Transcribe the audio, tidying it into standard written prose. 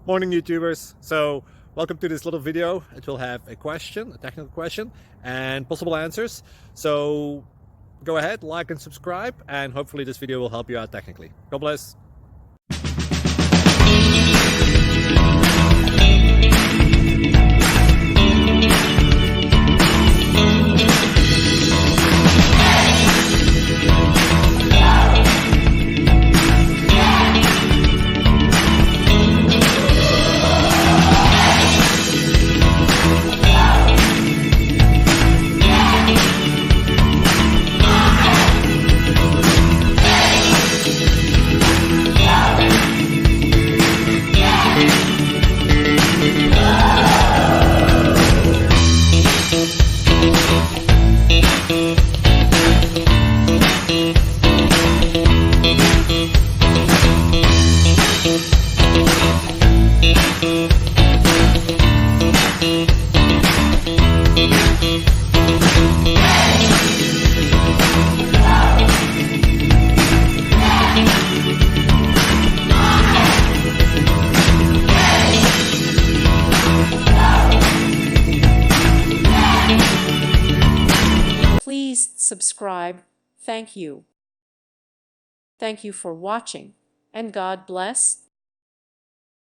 Morning YouTubers. So welcome to this little video. It will have a question, a technical question, and possible answers. So go ahead, like and subscribe, and hopefully this video will help you out technically. God bless. Please subscribe. Thank you. Thank you for watching, and God bless.